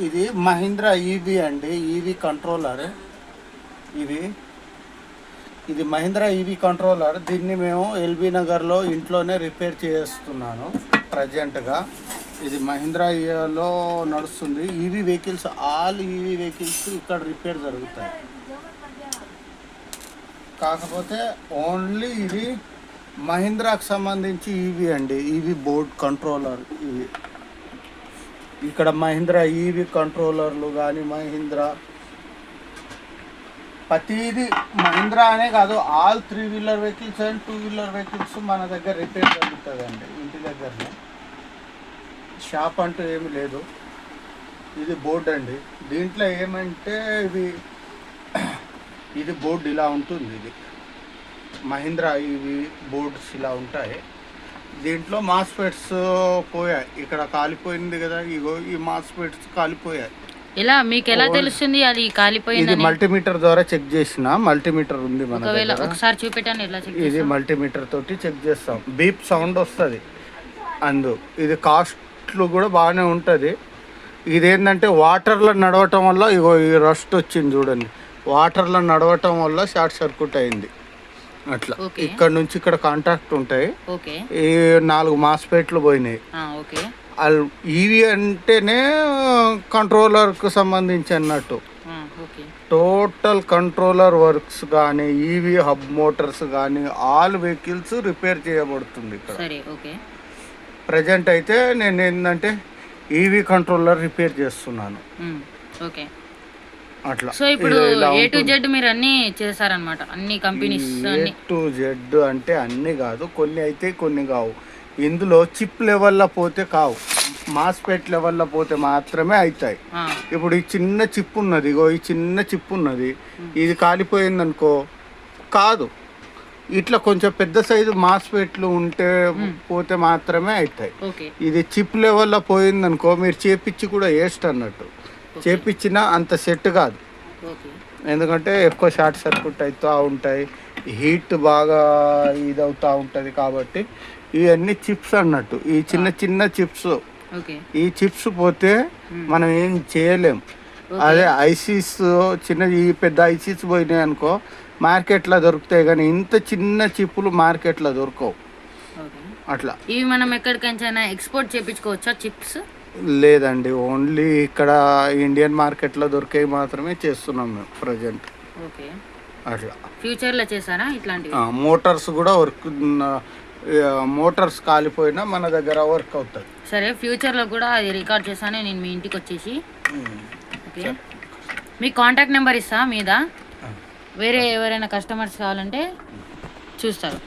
ఇది మహీంద్రా ఈవీ అండి, EV controller. ఇది మహీంద్రా ఈవీ కంట్రోలర్. దీన్ని మేము ఎల్బీ నగర్లో ఇంట్లోనే రిపేర్ చేస్తున్నాను ప్రజెంట్గా. ఇది మహీంద్రాలో నడుస్తుంది. EV vehicles, all EV vehicles ఇక్కడ రిపేర్ జరుగుతాయి. కాకపోతే ఓన్లీ ఇది మహీంద్రాకు సంబంధించి ఈవీ అండి, ఈవీ బోర్డ్ కంట్రోలర్. ఇవి ఇక్కడ మహీంద్రా ఈవీ కంట్రోలర్లు కానీ, మహీంద్రా ప్రతిదీ మహీంద్రా అనే కాదు, all 3 wheeler vehicles and 2 wheeler vehicles మన దగ్గర రిపేర్ జరుగుతుందండి. ఇంటి దగ్గరనే, షాప్ అంటూ ఏమి లేదు. ఇది బోర్డు అండి. దీంట్లో ఏమంటే ఇది బోర్డు ఇలా ఉంటుంది. ఇది మహీంద్రా ఈవీ బోర్డ్స్ ఇలా ఉంటాయి. దీంట్లో మాస్ఫెట్స్ పోయాయి. ఇక్కడ కాలిపోయింది కదా, ఇగో ఈ మాస్ఫెట్స్ కాలిపోయాయి. ఇలా మీకు ఎలా తెలుస్తుంది అది కాలిపోయింది? ఇది మల్టీమీటర్ ద్వారా చెక్ చేసిన. మల్టీమీటర్ ఉంది మన దగ్గర. ఒకసారి చూపెట్టాను ఎలా చెక్. ఇది మల్టీమీటర్ తోటి చెక్ చేస్తాం. బీప్ సౌండ్ వస్తుంది. ఇది కాస్ట్లు కూడా బాగానే ఉంటుంది. ఇదేంటంటే వాటర్లో నడవటం వల్ల ఇగో ఈ రస్ట్ వచ్చింది చూడండి. వాటర్లో నడవటం వల్ల షార్ట్ సర్క్యూట్ అయింది. అట్లా ఇక్కడ నుంచి ఇక్కడ కాంటాక్ట్ ఉంటాయి. ఈ 4 మాస్ఫెట్లు పోయినాయి. ఈవీ అంటేనే కంట్రోలర్కు సంబంధించి అన్నట్టు. టోటల్ కంట్రోలర్ వర్క్స్ కానీ, ఈవీ హబ్ మోటార్స్ కానీ, ఆల్ వెహికల్స్ రిపేర్ చేయబడుతుంది ఇక్కడ. ప్రజెంట్ అయితే నేను ఏంటంటే ఈవీ కంట్రోలర్ రిపేర్ చేస్తున్నాను. అట్లా. సో ఇప్పుడు ఏ టు జెడ్ మీరు అన్ని చేశారనమాట, అన్ని కంపెనీస్. ఏ టు జెడ్ అంటే అన్ని కాదు, కొన్ని అయితే కొన్ని కావు. ఇందులో చిప్ లెవెల్లో పోతే కావు, మాస్ఫెట్ లెవెల్లో పోతే మాత్రమే అవుతాయి. ఇప్పుడు ఈ చిన్న చిప్ ఉన్నది, ఇగో ఈ చిన్న చిప్ ఉన్నది, ఇది కాలిపోయింది అనుకో కాదు. ఇట్లా కొంచెం పెద్ద సైజు మాస్ఫెట్లు ఉంటే పోతే మాత్రమే అవుతాయి. ఇది చిప్ లెవెల్లో పోయిందనుకో మీరు చేపించి కూడా వేస్ట్ అన్నట్టు. చేపించినా అంత సెట్ కాదు, ఎందుకంటే ఎక్కువ షార్ట్ సర్క్యూట్ అవుతూ ఉంటాయి, హీట్ బాగా ఇదవుతూ ఉంటుంది. కాబట్టి ఇవన్నీ చిప్స్ అన్నట్టు, ఈ చిన్న చిన్న చిప్స్. ఈ చిప్స్ పోతే మనం ఏం చేయలేం. అదే ఐసీస్ చిన్న, ఈ పెద్ద ఐసీస్ పోయినాయి అనుకో మార్కెట్లో దొరుకుతాయి, కానీ ఇంత చిన్న చిప్పులు మార్కెట్లో దొరకవు. అట్లా ఇవి మనం ఎక్కడికైనా ఎక్స్పోర్ట్ చేయించుకోవచ్చా చిప్స్? లేదండి, ఓన్లీ ఇక్కడ ఇండియన్ మార్కెట్లో దొరికేవి మాత్రమే చేస్తున్నాం మేము ప్రజెంట్. అట్లా ఫ్యూచర్లో చేశారా ఇట్లాంటివి? మోటార్స్ కూడా వర్క్, మోటార్స్ కాలిపోయినా మన దగ్గర వర్క్ అవుతుంది. సరే, ఫ్యూచర్లో కూడా అది రికార్డ్ చేశాను నేను మీ ఇంటికి వచ్చేసి. ఓకే, మీ కాంటాక్ట్ నెంబర్ ఇస్తా మీద, వేరే ఎవరైనా కస్టమర్స్ కావాలంటే చూస్తారు.